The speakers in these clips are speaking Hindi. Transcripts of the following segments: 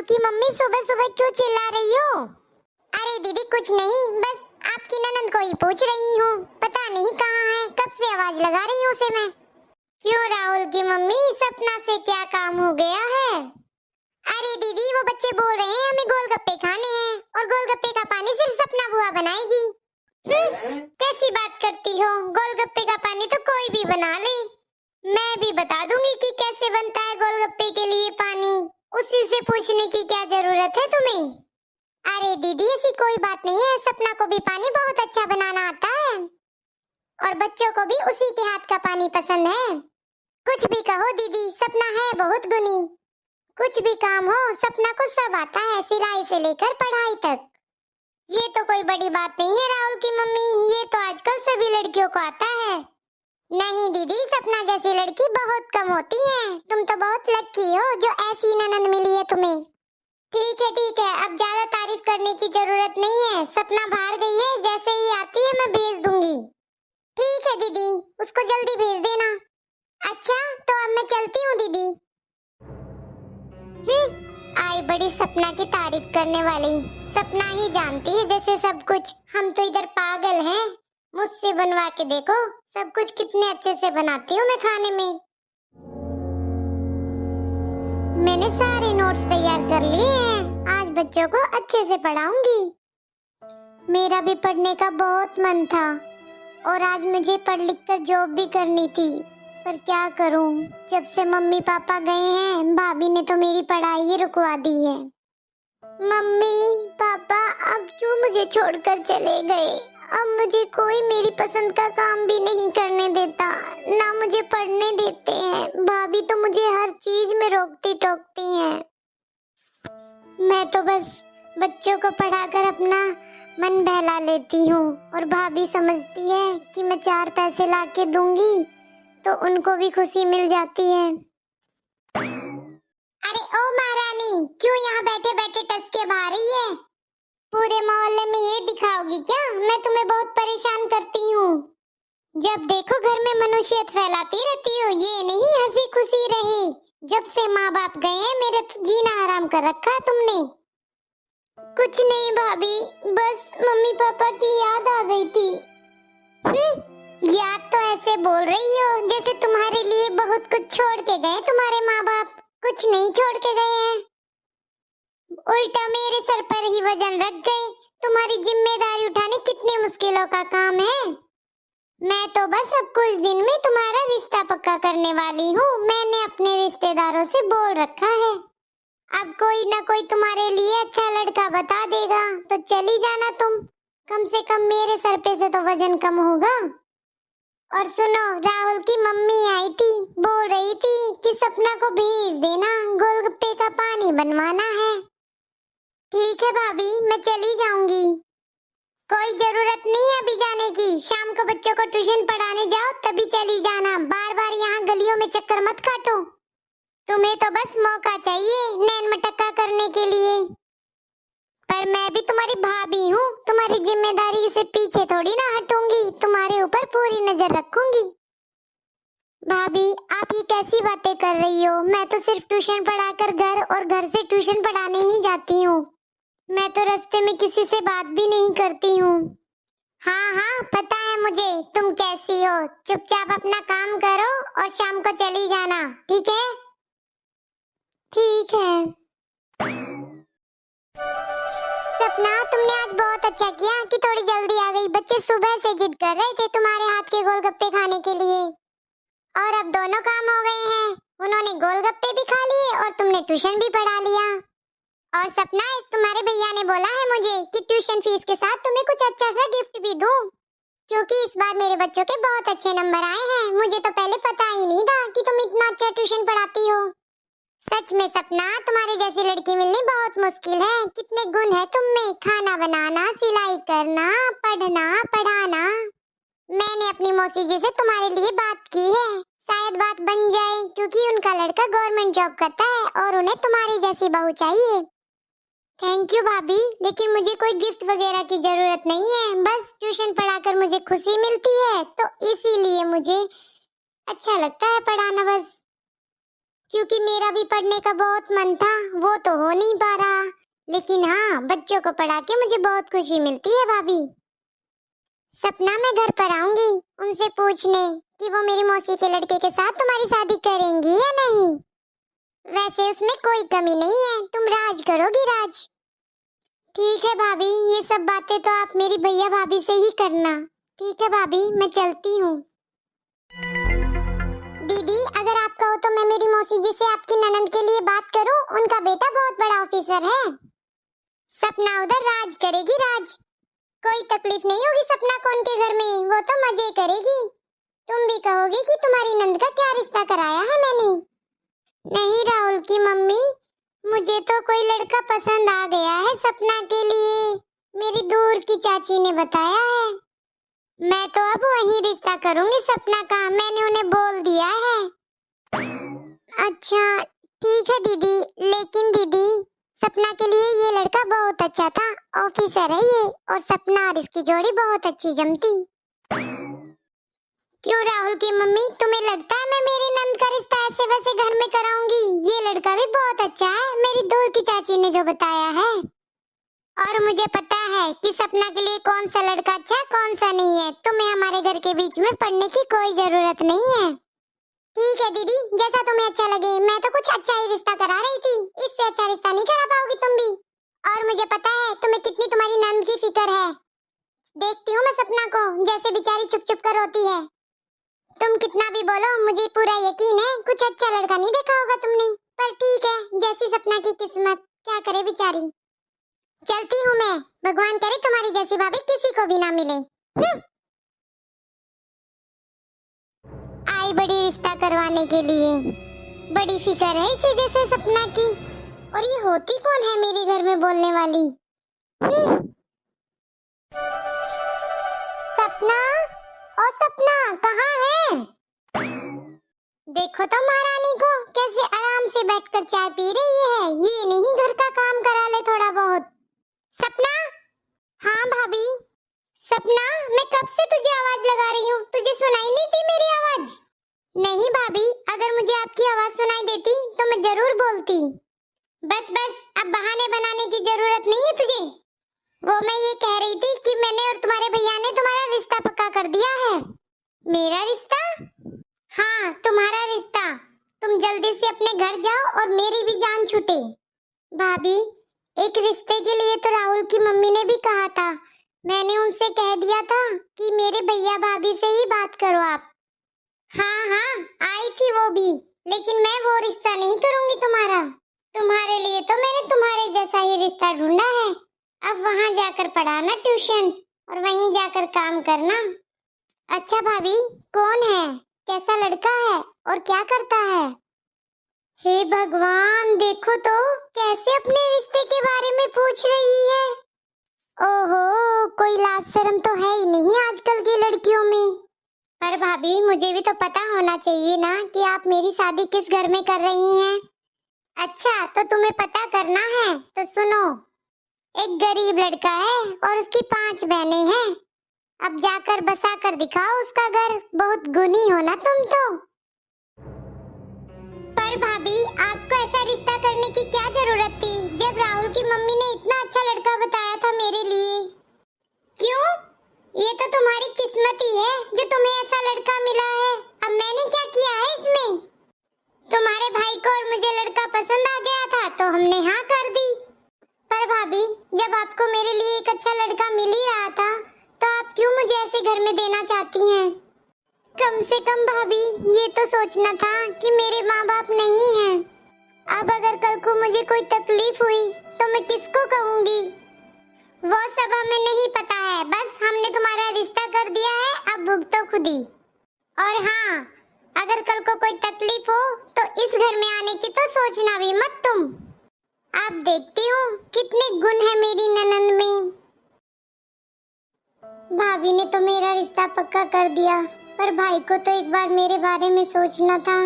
की मम्मी सुबह सुबह क्यों चिल्ला रही हो? अरे दीदी कुछ नहीं, बस आपकी ननंद को ही पूछ रही हूँ। पता नहीं कहाँ है, कब से आवाज लगा रही हूँ उसे मैं। क्यों राहुल की मम्मी, सपना से क्या काम हो गया है? अरे दीदी वो बच्चे बोल रहे हैं हमें गोलगप्पे खाने हैं और गोलगप्पे का पानी सिर्फ सपना बुआ बनाएगी। कैसी बात करती हो? गोलगप्पे का पानी तो कोई भी बना ले। मैं भी बता दूंगी कि कैसे बनता है गोलगप्पे के लिए पानी। उसी से पूछने की क्या जरूरत है तुम्हें? अरे दीदी ऐसी कोई बात नहीं है, सपना को भी पानी बहुत अच्छा बनाना आता है और बच्चों को भी उसी के हाथ का पानी पसंद है। कुछ भी कहो दीदी, सपना है बहुत गुनी। कुछ भी काम हो सपना को सब आता है, सिलाई से लेकर पढ़ाई तक। ये तो कोई बड़ी बात नहीं है राहुल की मम्मी, ये तो आजकल सभी लड़कियों को आता है। नहीं दीदी, सपना जैसी लड़की बहुत कम होती है। तुम तो बहुत लकी हो जो ऐसी ननंद मिली है तुम्हें। ठीक है, अब ज्यादा तारीफ करने की जरूरत नहीं है। सपना बाहर गई है, जैसे ही आती है मैं भेज दूंगी। ठीक है दीदी, उसको जल्दी भेज देना। अच्छा तो अब मैं चलती हूँ दीदी। आई बड़ी सपना की तारीफ करने वाली। सपना ही जानती है जैसे सब कुछ। हम तो इधर पागल हैं। मुझसे बनवा के देखो, सब कुछ कितने अच्छे से बनाती हूँ मैं खाने में। मैंने सारे नोट्स तैयार कर लिए हैं, आज बच्चों को अच्छे से पढ़ाऊंगी। मेरा भी पढ़ने का बहुत मन था और आज मुझे पढ़ लिख कर जॉब भी करनी थी, पर क्या करूं, जब से मम्मी पापा गए हैं भाभी ने तो मेरी पढ़ाई ही रुकवा दी है। मम्मी पापा अब क्यों मुझे छोड़कर चले गए? अब मुझे कोई मेरी पसंद का काम भी नहीं करने देता, ना मुझे पढ़ने देते हैं। भाभी तो मुझे हर चीज में रोकती टोकती हैं। मैं तो बस बच्चों को पढ़ाकर अपना मन बहला लेती हूँ और भाभी समझती है कि मैं 4 पैसे लाके दूंगी तो उनको भी खुशी मिल जाती है। अरे ओ महारानी, क्यों यहाँ बैठे बैठे टसके भा रही है? पूरे मोहल्ले में ये दिखाओगी क्या मैं तुम्हें बहुत परेशान करती हूँ? जब देखो घर में मनुष्यत फैलाती रहती हो, ये नहीं हंसी खुशी रहे। जब से माँ बाप गए हैं मेरे तो जीना हराम कर रखा है तुमने। कुछ नहीं भाभी, बस मम्मी पापा की याद आ गई थी। याद तो ऐसे बोल रही हो जैसे तुम्हारे लिए बहुत कुछ छोड़ के गए तुम्हारे माँ बाप। कुछ नहीं छोड़ के गए हैं, उल्टा मेरे सर पर ही वजन रख गए। तुम्हारी जिम्मेदारी उठानी कितनी मुश्किलों का काम है। मैं तो बस अब कुछ दिन में तुम्हारा रिश्ता पक्का करने वाली हूँ। मैंने अपने रिश्तेदारों से बोल रखा है, अब कोई ना कोई तुम्हारे लिए अच्छा लड़का बता देगा तो चली जाना तुम। कम से कम मेरे सर पे से तो वजन कम होगा। और सुनो, राहुल की मम्मी आई थी, बोल रही थी कि सपना को भेज देना, गोलगप्पे का पानी बनवाना है। ठीक है भाभी, मैं चली जाऊंगी। कोई जरूरत नहीं है अभी जाने की, शाम को बच्चों को ट्यूशन पढ़ाने जाओ तभी चली जाना। बार बार यहाँ गलियों में चक्कर मत काटो। तुम्हें तो बस मौका चाहिए नैन मटक्का करने के लिए, पर मैं भी तुम्हारी भाभी हूँ। तुम्हारी जिम्मेदारी से पीछे थोड़ी ना हटूंगी, तुम्हारे ऊपर पूरी नजर रखूंगी। भाभी आप ये कैसी बातें कर रही हो? मैं तो सिर्फ ट्यूशन पढ़ाकर घर और घर से ट्यूशन पढ़ाने ही जाती हूँ। मैं तो रास्ते में किसी से बात भी नहीं करती हूँ। हाँ पता है मुझे तुम कैसी हो। चुपचाप अपना काम करो और शाम को चली जाना, ठीक है? ठीक है। सपना तुमने आज बहुत अच्छा किया कि थोड़ी जल्दी आ गई। बच्चे सुबह से जिद कर रहे थे तुम्हारे हाथ के गोलगप्पे खाने के लिए और अब दोनों काम हो गए हैं। उन्होंने गोलगप्पे भी खा लिए और तुमने ट्यूशन भी पढ़ा लिया। और सपना तुम्हारे भैया ने बोला है मुझे कि ट्यूशन फीस के साथ तुम्हें कुछ अच्छा सा गिफ्ट भी दूं, क्योंकि इस बार मेरे बच्चों के बहुत अच्छे नंबर आए हैं। मुझे तो पहले पता ही नहीं था कि तुम इतना अच्छा ट्यूशन पढ़ाती हो। सच में सपना, तुम्हारी जैसी लड़की मिलनी बहुत मुश्किल है। कितने गुण है तुम में, खाना बनाना, सिलाई करना, पढ़ना, पढ़ाना। मैंने अपनी मौसी जी से तुम्हारे लिए बात की है, शायद बात बन जाए, क्योंकि उनका लड़का गवर्नमेंट जॉब करता है और उन्हें तुम्हारी जैसी बहू चाहिए। थैंक यू भाभी, लेकिन मुझे कोई गिफ्ट वगैरह की जरूरत नहीं है। बस ट्यूशन पढ़ाकर मुझे खुशी मिलती है तो इसीलिए मुझे अच्छा लगता है पढ़ाना बस। क्योंकि मेरा भी पढ़ने का बहुत मन था, वो तो हो नहीं पा रहा। लेकिन हाँ, बच्चों को पढ़ा के मुझे बहुत खुशी मिलती है भाभी। सपना, मैं घर पर आऊंगी उनसे पूछने कि वो मेरी मौसी के लड़के के साथ तुम्हारी शादी करेंगी या नहीं। वैसे उसमें कोई कमी नहीं है, तुम राज करोगी राज। ठीक है भाभी, ये सब बातें तो आप मेरी भैया भाभी से ही करना। ठीक है भाभी, मैं चलती हूँ। दीदी, अगर आप कहो तो मैं मेरी मौसी जी से आपकी ननद के लिए बात करूं, उनका बेटा बहुत बड़ा ऑफिसर है। सपना उधर राज करेगी राज, कोई तकलीफ नहीं होगी सपना को उनके घर में, वो तो मजे करेगी। तुम भी कहोगी कि तुम्हारी नंद का क्या रिश्ता कराया है मैंने। नहीं राहुल की मम्मी, मुझे तो कोई लड़का पसंद आ गया है सपना के लिए, मेरी दूर की चाची ने बताया है। मैं तो अब वही रिश्ता करूंगी सपना का, मैंने उन्हें बोल दिया है। अच्छा ठीक है दीदी, लेकिन दीदी सपना के लिए ये लड़का बहुत अच्छा था, ऑफिसर है ये, और सपना और इसकी जोड़ी बहुत अच्छी जमती। क्यों राहुल की मम्मी, तुम्हें लगता है मैं मेरी नंद का रिश्ता ऐसे वैसे घर में कराऊंगी? ये लड़का भी बहुत अच्छा है, मेरी दूर की चाची ने जो बताया है। और मुझे पता है कि सपना के लिए कौन सा लड़का अच्छा है कौन सा नहीं है। तुम्हें हमारे घर के बीच में पड़ने की कोई जरूरत नहीं है। ठीक है दीदी, जैसा तुम्हें अच्छा लगे, मैं तो कुछ अच्छा ही रिश्ता करा रही थी, इससे अच्छा रिश्ता नहीं करा पाओगी तुम भी। और मुझे पता है तुम्हें कितनी तुम्हारी नंद की फिक्र है, देखती हूँ मैं सपना को जैसे बेचारी छुप छुप कर रोती है। तुम कितना भी बोलो, मुझे पूरा यकीन है कुछ अच्छा लड़का नहीं देखा होगा तुमने, पर ठीक है, जैसी सपना की किस्मत, क्या करे बेचारी। चलती हूँ मैं, भगवान करे तुम्हारी जैसी भाभी किसी को भी ना मिले। आई बड़ी रिश्ता करवाने के लिए, बड़ी फिक्र है इसे जैसे सपना की। और ये होती कौन है मेरे घर में बोलने वाली? सपना, ओ सपना, कहाँ है? देखो तो महारानी को कैसे आराम से बैठकर चाय पी रही है, ये नहीं घर का काम करा ले थोड़ा बहुत। सपना, हाँ भाभी। सपना, मैं कब से तुझे आवाज लगा रही हूँ, तुझे सुनाई नहीं दी मेरी आवाज? नहीं भाभी, अगर मुझे आपकी आवाज सुनाई देती तो मैं जरूर बोलती। बस बस, अब बहाने बनाने की जरूरत नहीं है तुझे। वो मैं ये कह रही थी कि मैंने और तुम्हारे भैया ने तुम्हारा रिश्ता पक्का कर दिया है। मेरा रिश्ता? हाँ, तुम्हारा रिश्ता। तुम जल्दी से अपने घर जाओ और मेरी भी जान छूटे। भाभी, एक रिश्ते के लिए तो राहुल की मम्मी ने भी कहा था, मैंने उनसे कह दिया था कि मेरे भैया भाभी से ही बात करो आप। हाँ हाँ, आई थी वो भी, लेकिन मैं वो रिश्ता नहीं करूंगी तुम्हारा। तुम्हारे लिए तो मैंने तुम्हारे जैसा ही रिश्ता ढूंढा है, अब वहाँ जाकर पढ़ाना ट्यूशन और वहीं जाकर काम करना। अच्छा भाभी, कौन है, कैसा लड़का है और क्या करता है? हे भगवान, देखो तो कैसे अपने रिश्ते के बारे में पूछ रही है। ओहो, कोई लाज शर्म तो है ही नहीं आजकल की लड़कियों में। पर भाभी, मुझे भी तो पता होना चाहिए ना कि आप मेरी शादी किस घर में कर रही हैं। अच्छा, तो तुम्हें पता करना है तो सुनो। एक गरीब लड़का है और उसकी 5 बहनें हैं। अब जाकर बसा कर दिखाओ उसका घर, बहुत गुनी हो ना तुम तो। पर भाभी, आपको ऐसा रिश्ता करने की क्या जरूरत थी जब राहुल की मम्मी ने इतना अच्छा लड़का बताया था मेरे लिए? क्यों? ये तो तुम्हारी किस्मत ही है जो तुम्हें ऐसा लड़का मिला है। अब मैंने क्या किया है इसमें? तुम्हारे भाई को और मुझे लड़का पसंद आ गया था तो हमने हाँ कर दी। पर भाभी, जब आपको मेरे लिए एक अच्छा लड़का मिल ही रहा था तो आप क्यों मुझे ऐसे घर में देना चाहती हैं? कम से कम भाभी, ये तो सोचना था कि मेरे माँ बाप नहीं हैं। अब अगर कल को मुझे कोई तकलीफ हुई तो मैं किसको कहूँगी? वो सब हमें नहीं पता है, बस हमने तुम्हारा रिश्ता कर दिया है, अब भुगतो खुद ही। और हाँ, अगर कल को कोई तकलीफ हो तो इस घर में आने की तो सोचना भी मत तुम। आप देखती हूँ कितने गुण है मेरी ननद में। भाभी ने तो मेरा रिश्ता पक्का कर दिया, पर भाई को तो एक बार मेरे बारे में सोचना था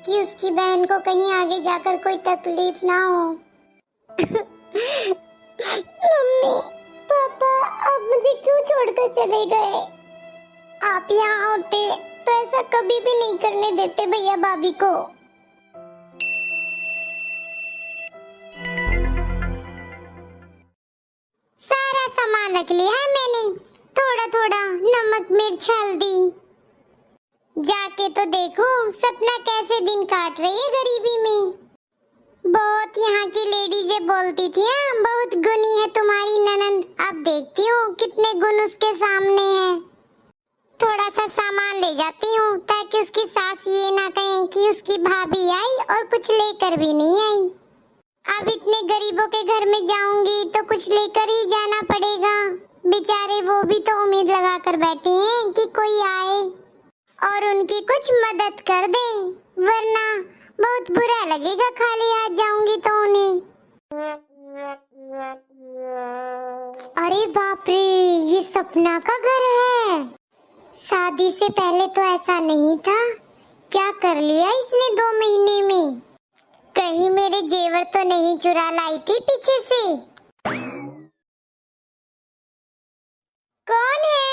कि उसकी बहन को कहीं आगे जाकर कोई तकलीफ ना हो। मम्मी, पापा, आप मुझे क्यों छोड़कर चले गए? आप यहाँ होते तो ऐसा कभी भी नहीं करने देते भैया भाभी को। रख लिया है मैंने, थोड़ा थोड़ा नमक मिर्च हल्दी। जाके तो देखो सपना कैसे दिन काट रही है गरीबी में। बहुत यहाँ की लेडीजें बोलती थी बहुत गुणी है तुम्हारी ननंद, अब देखती हूँ कितने गुण उसके सामने हैं। थोड़ा सा सामान ले जाती हूँ ताकि उसकी सास ये ना कहें कि उसकी भाभी आई और कुछ लेकर भी नहीं आई। अब इतने गरीबों के घर में जाऊंगी तो कुछ लेकर ही जाना पड़ेगा। बेचारे वो भी तो उम्मीद लगा कर बैठे हैं कि कोई आए और उनकी कुछ मदद कर दे, वरना बहुत बुरा लगेगा खाली हाथ जाऊंगी तो उन्हें। अरे बाप रे, ये सपना का घर है। शादी से पहले तो ऐसा नहीं था, क्या कर लिया इसने 2 महीने में। कहीं मेरे जेवर तो नहीं चुरा लाई थी पीछे से। कौन है?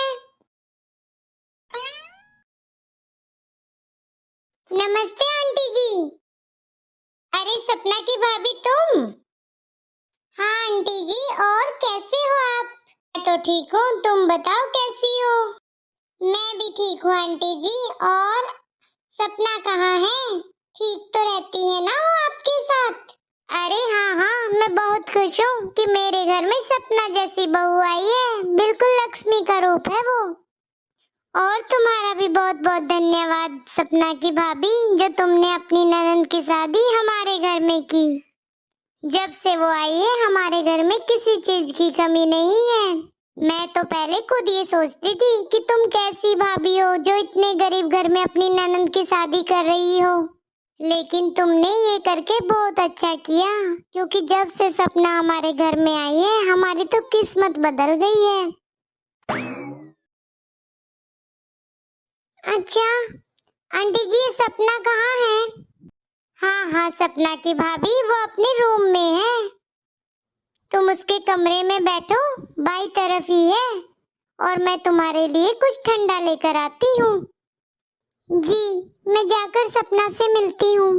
नमस्ते आंटी जी। अरे सपना की भाभी तुम? हाँ आंटी जी, और कैसे हो आप? मैं तो ठीक हूँ, तुम बताओ कैसी हो? मैं भी ठीक हूँ आंटी जी। और सपना कहाँ है? ठीक तो रहती है ना वो आपके साथ? अरे हाँ हाँ, मैं बहुत खुश हूँ कि मेरे घर में सपना जैसी बहू आई है। बिल्कुल लक्ष्मी का रूप है वो। और तुम्हारा भी बहुत बहुत धन्यवाद सपना की भाभी, जो तुमने अपनी ननंद की शादी हमारे घर में की। जब से वो आई है हमारे घर में किसी चीज की कमी नहीं है। मैं तो पहले खुद ये सोचती थी कि तुम कैसी भाभी हो जो इतने गरीब घर में अपनी ननंद की शादी कर रही हो, लेकिन तुमने ये करके बहुत अच्छा किया, क्योंकि जब से सपना हमारे घर में आई है हमारी तो किस्मत बदल गई है। अच्छा आंटी जी, ये सपना कहाँ है? हाँ हाँ सपना की भाभी, वो अपने रूम में है। तुम उसके कमरे में बैठो, बाई तरफ ही है, और मैं तुम्हारे लिए कुछ ठंडा लेकर आती हूँ। जी, मैं जाकर सपना से मिलती हूँ।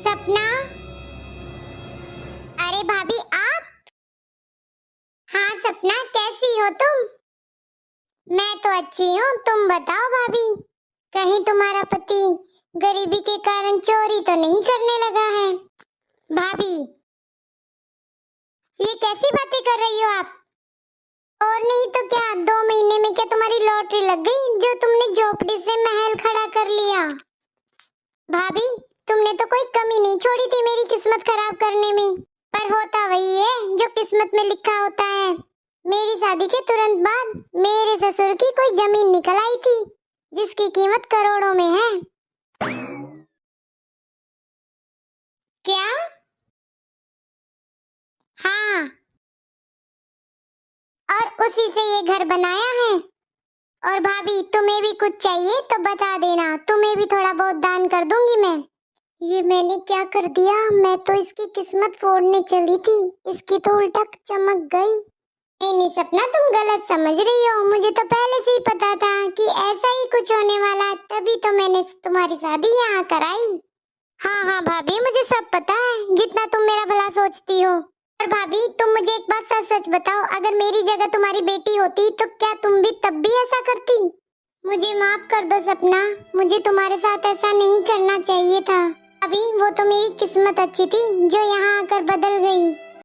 सपना? अरे भाभी आप? हाँ सपना, कैसी हो तुम? मैं तो अच्छी हूँ, तुम बताओ भाभी, कहीं तुम्हारा पति गरीबी के कारण चोरी तो नहीं करने लगा है? भाभी, ये कैसी बातें कर रही हो आप? और नहीं तो क्या, 2 महीने में क्या तुम्हारी लॉटरी लग गई जो तुमने झोपड़ी से महल खड़ा कर लिया? भाभी, तुमने तो कोई कमी नहीं छोड़ी थी मेरी किस्मत खराब करने में, पर होता वही है जो किस्मत में लिखा होता है। मेरी शादी के तुरंत बाद मेरे ससुर की कोई जमीन निकल आई थी जिसकी कीमत करोड़ों में है। क्या? हाँ, और उसी से ये घर बनाया है। और भाभी, तुम्हें भी कुछ चाहिए तो बता देना, तुम्हें भी थोड़ा बहुत दान कर दूंगी मैं। ये मैंने क्या कर दिया? मैं तो इसकी किस्मत फोड़ने चली थी, इसकी तो उल्टा चमक गई। नहीं सपना, तुम गलत समझ रही हो। मुझे तो पहले से ही पता था कि ऐसा ही कुछ होने वाला, तभी तो मैंने तुम्हारी शादी यहाँ कराई। हाँ हाँ भाभी, मुझे सब पता है, जितना तुम मेरा भला सोचती हो। पर भाभी, तुम मुझे एक बात सच सच बताओ, अगर मेरी जगह तुम्हारी बेटी होती तो क्या तुम भी तब भी ऐसा करती? मुझे माफ कर दो सपना, मुझे तुम्हारे साथ ऐसा नहीं करना चाहिए था। अभी वो तो मेरी किस्मत अच्छी थी जो यहाँ आकर बदल गई।